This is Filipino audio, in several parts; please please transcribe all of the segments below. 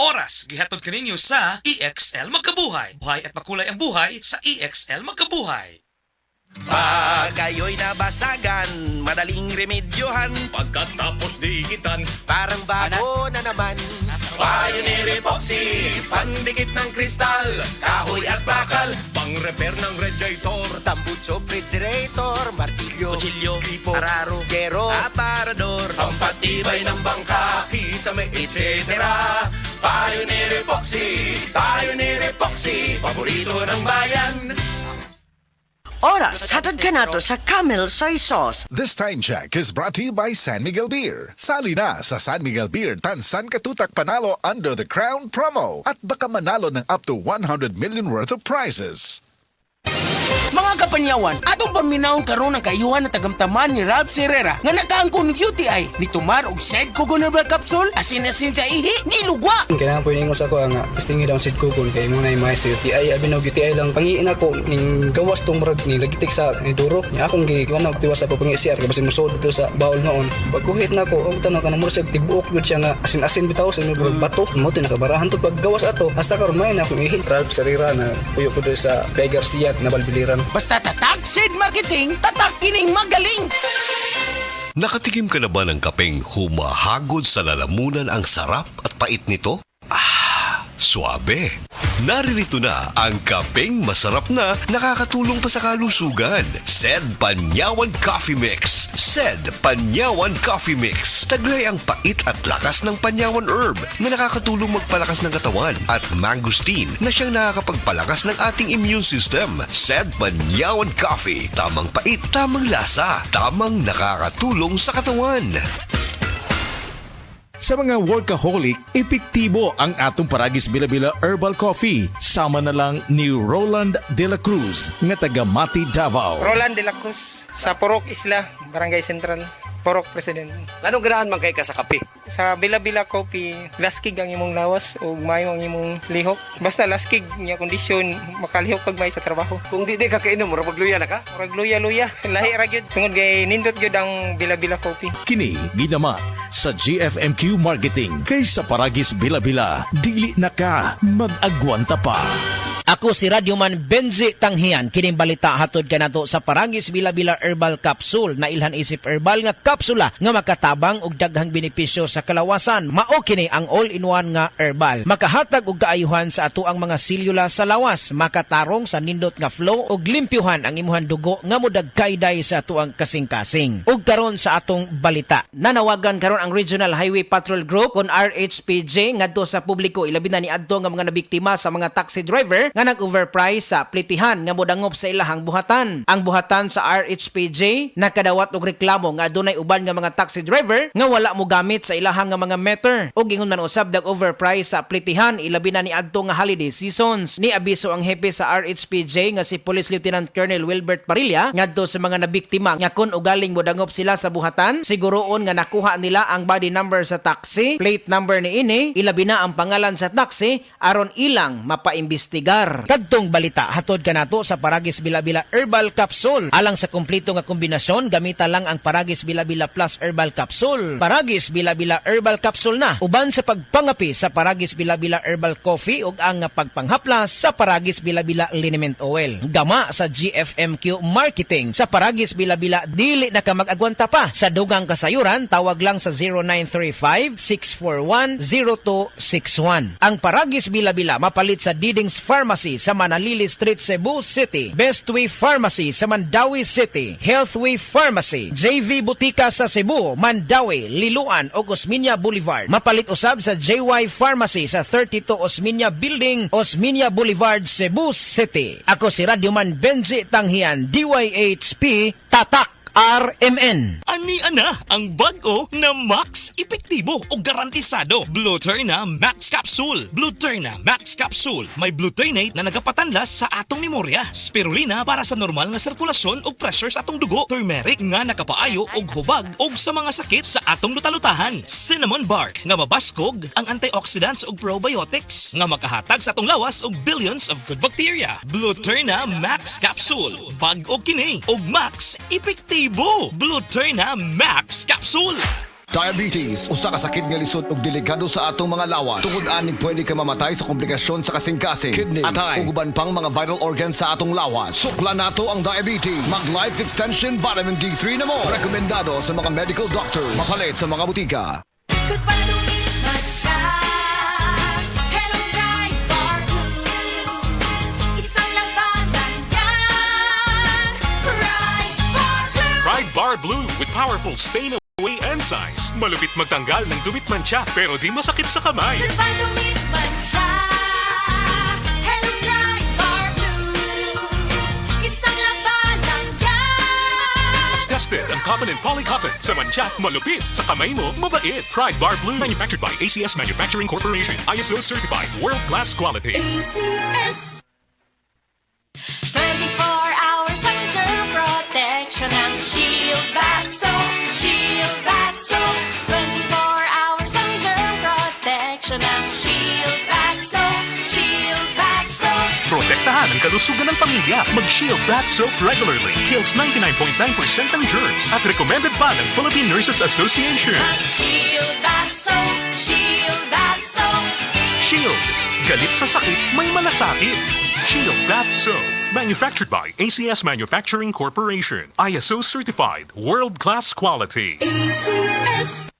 oras gihatod kaninyo sa EXL Magkabuhay. Buhay at makulay ang buhay sa EXL Magkabuhay. Pag kayo'y nabasagan, madaling remedyohan. Pagkatapos dikitan, Parang bago na naman. Pioneer Epoxy, pandikit ng kristal, kahoy at bakal, pang-repair ng radiator, tambucho, refrigerator, martilyo, kutsilyo, gripo, araro, gero, aparador, ang patibay ng bangka, kisame, etc. Pioneer Epoxy, Pioneer Epoxy, paborito ng bayan. Oras, hatad ka nato sa Camel Soy Sauce. This time check is brought to you by San Miguel Beer. Sali na sa San Miguel Beer Tansan Katutak Panalo under the Crown promo at baka manalo ng up to 100 million worth of prizes. Mga kapanyawan, atong paminaw karon ang kayuhan na tagamtaman ni Rab Serrera nga nakaangkon ng UTI ni Tumar og Sed Coconut Capsule asin-asin sa ihi ni lugwa. Kailangan po ingos ako nga testingi daw sid kukon kay mo na may sa UTI abi no UTI lang pangiin ako ning gawas tong murag ni lagitik sa ni duro nya akong giwan og tiwas sa pagpangi CR kay basi musod dito sa bawl noon pagkuhit na ko og tanaw kanang murag tibuok gyud siya nga asin-asin bitaw sa murag bato mo to nakabarahan to paggawas ato hasta karon may na akong ihi Rab Serrera na puyo ko dito sa Pay Garcia na Balbiliran. Basta tatak Sed Marketing, tatak kining magaling. Nakatikim ka na ba ng kapeng humahagod sa lalamunan ang sarap at pait nito? Suabe. Naririto na ang kapeng masarap na nakakatulong pa sa kalusugan. Sed Panyawan Coffee Mix. Sed Panyawan Coffee Mix. Taglay ang pait at lakas ng panyawan herb na nakakatulong magpalakas ng katawan at mangosteen na siyang nakakapagpalakas ng ating immune system. Sed Panyawan Coffee. Tamang pait, tamang lasa, tamang nakakatulong sa katawan. Sa mga workaholic, epektibo ang atong Paragis Bila-Bila Herbal Coffee. Sama na lang ni Roland De La Cruz, nga taga Mati, Davao. Roland De La Cruz, sa Purok Isla, Barangay Central, Purok President. Anong ganahan man kay ka sa kape? Sa Bila-Bila Coffee, laskig ang imong lawas o mayo ang imong lihok. Basta laskig niya kondisyon, makalihok pag may sa trabaho. Kung di ka kainom, mura pagluya na ka? Murag luya-luya, lahi ra gyud. Tungod kay nindot gyud ang Bila-Bila Coffee. Kini ginama sa GFMQ Marketing. Kay sa Paragis Bila-Bila, dili na ka mag-agwanta pa. Ako si Radyoman Benji Tanghian. Kining balita hatod ka nato sa Paragis Bila-Bila Herbal Capsule na ilhan isip herbal nga kapsula nga makatabang og daghang benepisyo sa kalawasan. Mao kini ang all-in-one nga herbal. Makahatag og kaayuhan sa ato ang mga selula sa lawas, makatarong sa nindot nga flow ug limpyuhan ang imuhang dugo nga modagkayday sa ato ang kasing-kasing. Ug karon sa atong balita, nanawagan karon ang Regional Highway Patrol Group kon RHPJ ngadto sa publiko ilabi na niadto nga mga nabiktima sa mga taxi driver nga nag-overprice sa plitihan nga modangop sa ilahang buhatan. Ang buhatan sa RHPJ nakadawat og reklamo nga adunay uban nga mga taxi driver nga wala mo gamit sa ilahang nga mga meter ug ingon man usab dag overprice sa plitihan ilabi na niadto nga holiday seasons. Ni abiso ang hepe sa RHPJ nga si Police Lieutenant Colonel Wilbert Parilla ngadto sa mga nabiktima nga kun ugaling modangop sila sa buhatan siguroon nga nakuha nila ang body number sa taxi, plate number ni ini, ilabi na ang pangalan sa taxi aron ilang mapaimbestigar. Kadtong balita hatod ka nato sa Paragis Bila-Bila Herbal Capsule. Alang sa kumpleto nga kombinasyon, gamita lang ang Paragis Bila-Bila Plus Herbal Capsule. Paragis Bila-Bila Herbal Capsule na uban sa pagpangapi sa Paragis Bila-Bila Herbal Coffee ug ang pagpanghaplas sa Paragis Bila-Bila Liniment Oil. Gama sa GFMQ Marketing. Sa Paragis Bila-Bila dili na ka mag-agwanta pa. Sa dugang kasayuran tawag lang sa 0935-641-0261. Ang Paragis Bila-Bila mapalit sa Diding's Pharmacy sa Manalili Street, Cebu City, Bestway Pharmacy sa Mandawi City, Healthway Pharmacy, JV Butika sa Cebu, Mandawi, Liloan o Osmeña Boulevard. Mapalit usab sa JY Pharmacy sa 32 Osmeña Building, Osmeña Boulevard, Cebu City. Ako si Radyoman Benji Tanghian, DYHP, Tatak RMN. Ani-ana ang bag-o na Max epektibo o garantisado. Blueterna Max Capsule. Blueterna Max Capsule. May blueternate na nagapatanlas sa atong memorya. Spirulina para sa normal nga sirkulasyon o pressure sa atong dugo. Turmeric nga nakapaayo og hubag og sa mga sakit sa atong lutalutahan. Cinnamon bark nga mabaskog ang antioxidants ug probiotics nga makahatag sa atong lawas og billions of good bacteria. Blueterna Max Capsule. Bag-o kini og Max epektibo. Blueterna Max Capsule. Diabetes, usa ka sakit nga lisod ug delikado sa atong mga lawas. Tungod ani pwede ka mamatay sa komplikasyon sa kasing-kasing, kidney, atay, ug uban pang mga vital organs sa atong lawas. Sukla nato ang diabetes. Mag Life Extension Vitamin D3 na mo. Rekomendado sa mga medical doctors. Mapalit sa mga butika. Goodbye to me, Masya. Hello, Pride Bar Blue. Isang labanan yan. Pride Bar Blue. Pride Bar Blue with powerful stain away enzymes. Malupit magtanggal ng dumit mancha pero di masakit sa kamay. Goodbye to me, Masya. Hello, Pride Bar Blue. Isang labanan yan. As tested ang cotton and polycotton. Sa mancha, malupit. Sa kamay mo, mabait. Pride Bar Blue. Manufactured by ACS Manufacturing Corporation. ISO certified. World-class quality. ACS. 24 hours ang germ protection ng Shield Bath Soap. Shield Bath Soap. 24 hours ang germ protection ng Shield Bath Soap. Shield Bath Soap. Protektahan ang kalusugan ng pamilya. Mag-Shield Bath Soap regularly. Kills 99.9% ng germs at recommended pa ng Philippine Nurses Association. Mag-Shield Bath Soap. Shield Bath Soap. Shield. Galit sa sakit, may malasakit. Shield Bath Soap. Manufactured by ACS Manufacturing Corporation. ISO certified. World-class quality. ACS.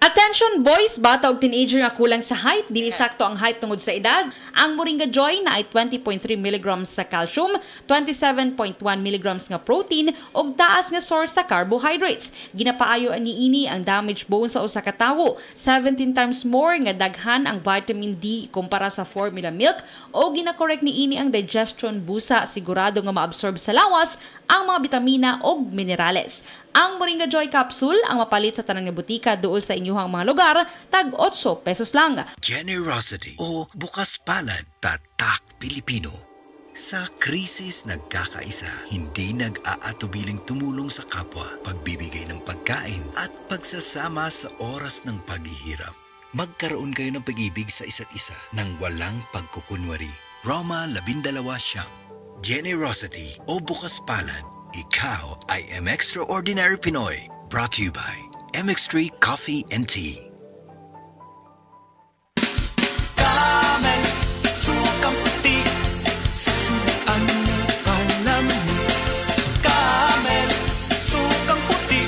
Attention boys, bata ug teenager nga kulang sa height, dili sakto ang height tungod sa edad. Ang Moringa Joy na ay 20.3 mg sa calcium, 27.1 mg nga protein ug taas nga source sa carbohydrates. Ginapaayo ani ini ang damaged bone sa usa ka tawo, 17 times more nga daghan ang vitamin D kumpara sa formula milk o ginakorek ni ini ang digestion busa, sigurado nga maabsorb sa lawas ang mga bitamina ug minerales. Ang Moringa Joy Capsule ang mapalit sa tanan nga butika duol sa inyuhang mga lugar, tag 8 pesos lang. Generosity o bukas palad, tatak Pilipino. Sa krisis nagkakaisa, hindi nag-aatubiling tumulong sa kapwa, pagbibigay ng pagkain at pagsasama sa oras ng paghihirap. Magkaroon kayo ng pag-ibig sa isa't isa nang walang pagkukunwari. Roma 12 siyam. Generosity o bukas palad. Ikaw ay M Extraordinary Pinoy. Brought to you by MX3 Coffee and Tea. Camel, sukang puti, sa suan alam mo. Camel, sukang puti,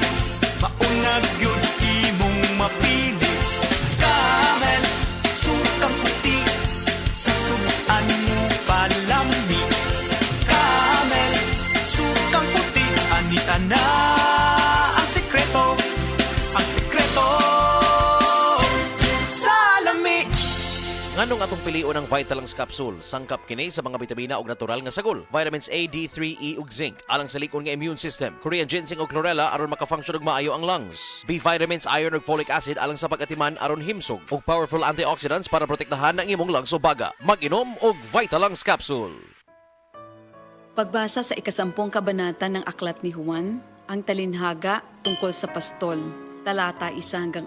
maunag yun imong mapili. Camel, sukang puti, sa suan mo palami. Camel, sukang puti, anita na ang sekreto. Ang sekreto sa lami. Nganong atong pilion ang Vitalangs Capsule, sangkap kini sa mga bitamina ug natural nga sagol, vitamins A, D3, E ug zinc, alang sa likon nga immune system, Korean ginseng ug chlorella aron makafunction ug maayo ang lungs, B vitamins, iron ug folic acid alang sa pag-atiman aron himsog, ug powerful antioxidants para protektahan ang imong lungs o baga. Mag-inom og Vitalangs Capsule. Pagbasa sa 10 kabanata ng Aklat ni Juan, ang talinhaga tungkol sa pastol, talata 1-42.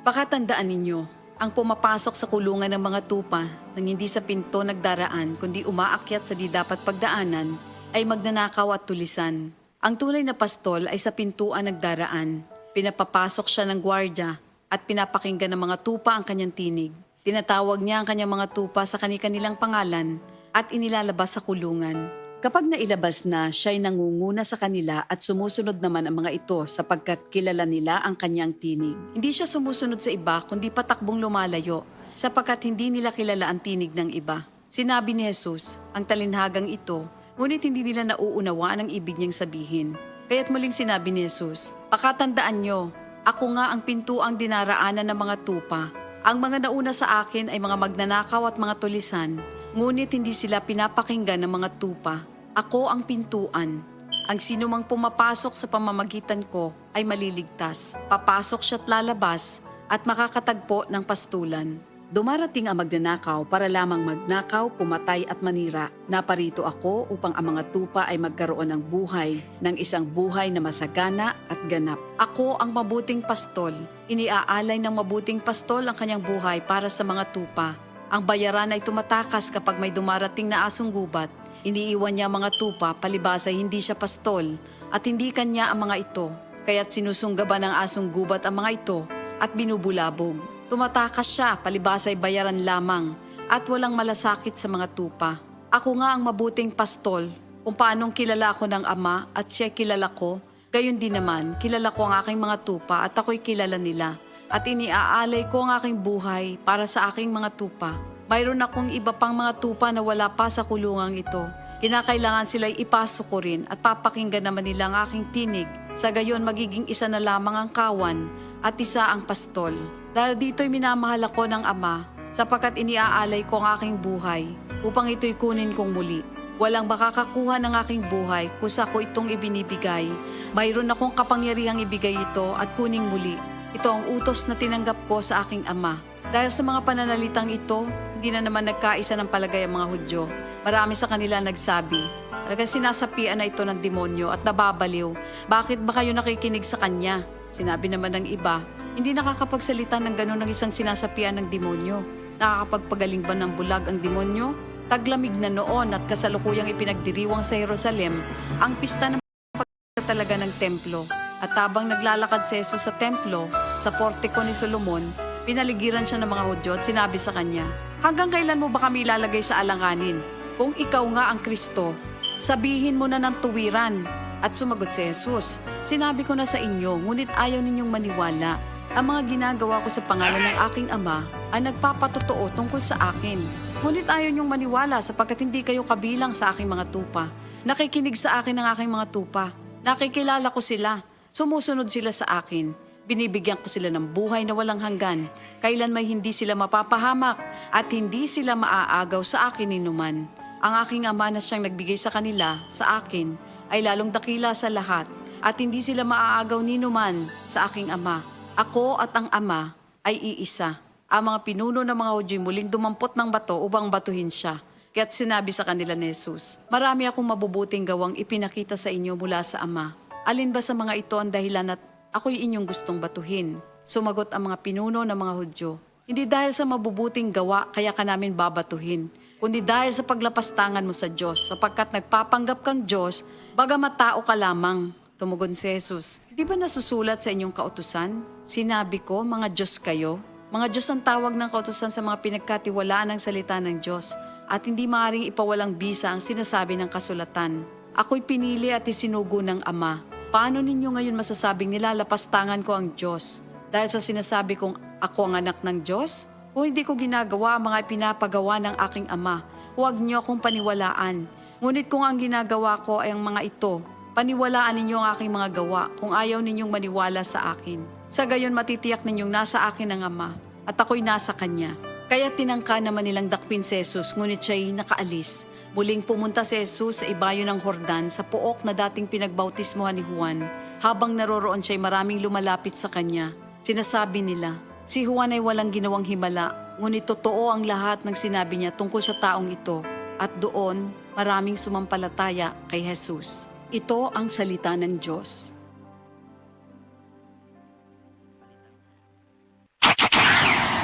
Pakatandaan ninyo, ang pumapasok sa kulungan ng mga tupa nang hindi sa pinto nagdaraan kundi umaakyat sa di dapat pagdaanan ay magnanakaw at tulisan. Ang tunay na pastol ay sa pintuan nagdaraan. Pinapapasok siya ng gwardya at pinapakinggan ng mga tupa ang kanyang tinig. Tinatawag niya ang kanyang mga tupa sa kani-kanilang pangalan at inilalabas sa kulungan. Kapag nailabas na, siya'y nangunguna sa kanila at sumusunod naman ang mga ito sapagkat kilala nila ang kanyang tinig. Hindi siya sumusunod sa iba kundi patakbong lumalayo sapagkat hindi nila kilala ang tinig ng iba. Sinabi ni Jesus, ang talinhagang ito, ngunit hindi nila nauunawaan ang ibig niyang sabihin. Kaya't muling sinabi ni Jesus, pakatandaan nyo, ako nga ang pintuang dinaraanan ng mga tupa. Ang mga nauna sa akin ay mga magnanakaw at mga tulisan, ngunit hindi sila pinapakinggan ng mga tupa. Ako ang pintuan. Ang sinumang pumapasok sa pamamagitan ko ay maliligtas. Papasok siya't lalabas at makakatagpo ng pastulan. Dumarating ang magnanakaw para lamang magnakaw, pumatay at manira. Naparito ako upang ang mga tupa ay magkaroon ng buhay, ng isang buhay na masagana at ganap. Ako ang mabuting pastol. Iniaalay ng mabuting pastol ang kanyang buhay para sa mga tupa. Ang bayaran ay tumatakas kapag may dumarating na asong gubat. Iniiwan niya ang mga tupa, palibas ay hindi siya pastol, at hindi kanya ang mga ito. kaya't sinusunggaban ng asong gubat ang mga ito at binubulabog. Tumatakas siya, palibasay bayaran lamang at walang malasakit sa mga tupa. Ako nga ang mabuting pastol, kung paanong kilala ako ng Ama at siya kilala ko, gayon din naman kilala ko ang aking mga tupa at ako'y kilala nila. At iniaalay ko ang aking buhay para sa aking mga tupa. Mayroon akong iba pang mga tupa na wala pa sa kulungang ito. Kinakailangan sila'y ipasok ko rin at papakinggan naman nila ang aking tinig. Sa gayon magiging isa na lamang ang kawan at isa ang pastol. Dahil dito'y minamahal ako ng Ama sapagkat iniaalay ko ang aking buhay upang ito'y kunin kong muli. Walang makakakuha ng aking buhay kusa ko itong ibinibigay. Mayroon akong kapangyarihang ibigay ito at kuning muli. Ito ang utos na tinanggap ko sa aking Ama. Dahil sa mga pananalitang ito, hindi na naman nagkaisa ng palagay ang mga Hudyo. Marami sa kanila nagsabi, talagang sinasapian na ito ng demonyo at nababaliw. Bakit ba kayo nakikinig sa kanya? Sinabi naman ng iba, hindi nakakapagsalita ng gano'n ng isang sinasapian ng demonyo. Nakakapagpagaling ba ng bulag ang demonyo? Taglamig na noon at kasalukuyang ipinagdiriwang sa Jerusalem ang pista ng pagtatalaga ng templo. At habang naglalakad si Jesus sa templo, sa portiko ni Solomon, pinaligiran siya ng mga Hudyo at sinabi sa kanya, hanggang kailan mo ba kami ilalagay sa alanganin? Kung ikaw nga ang Kristo, sabihin mo na ng tuwiran. At sumagot si Jesus, sinabi ko na sa inyo, ngunit ayaw ninyong maniwala. Ang mga ginagawa ko sa pangalan ng aking Ama ay nagpapatotoo tungkol sa akin. Ngunit ayaw ninyong maniwala sapagkat hindi kayo kabilang sa aking mga tupa. Nakikinig sa akin ang aking mga tupa. Nakikilala ko sila. Sumusunod sila sa akin. Binibigyan ko sila ng buhay na walang hanggan. Kailan may hindi sila mapapahamak at hindi sila maaagaw sa akin ninuman. Ang aking Ama na siyang nagbigay sa kanila, sa akin, ay lalong dakila sa lahat at hindi sila maaagaw ninuman sa aking Ama. Ako at ang Ama ay iisa. Ang mga pinuno ng mga Hudyo'y muling dumampot ng bato upang batuhin siya. Kaya't sinabi sa kanila ni Jesus, marami akong mabubuting gawang ipinakita sa inyo mula sa Ama. Alin ba sa mga ito ang dahilan at ako'y inyong gustong batuhin? Sumagot ang mga pinuno ng mga Hudyo, hindi dahil sa mabubuting gawa kaya ka namin babatuhin, kundi dahil sa paglapastangan mo sa Diyos, sapagkat nagpapanggap kang Diyos, bagamat tao ka lamang. Tumugon si Jesus, di ba nasusulat sa inyong kautusan? Sinabi ko, mga Diyos kayo. Mga Diyos ang tawag ng kautusan sa mga pinagkatiwalaan ng salita ng Diyos, at hindi maaaring ipawalang bisa ang sinasabi ng kasulatan. Ako'y pinili at isinugo ng Ama. Paano ninyo ngayon masasabing nilalapastangan ko ang Diyos? Dahil sa sinasabi kong ako ang anak ng Diyos? Kung hindi ko ginagawa ang mga pinapagawa ng aking Ama, huwag niyo akong paniwalaan. Ngunit kung ang ginagawa ko ay ang mga ito, paniwalaan ninyo ang aking mga gawa kung ayaw ninyong maniwala sa akin. Sa gayon matitiyak ninyong nasa akin ang Ama at ako'y nasa Kanya. Kaya tinangka naman nilang dakpin si Jesus, ngunit siya'y nakaalis. Muling pumunta si Jesus sa ibayo ng Jordan sa pook na dating pinagbautismohan ni Juan. Habang naroroon siya'y maraming lumalapit sa kanya. Sinasabi nila, si Juan ay walang ginawang himala, ngunit totoo ang lahat ng sinabi niya tungkol sa taong ito. At doon, maraming sumampalataya kay Jesus. Ito ang salita ng Diyos.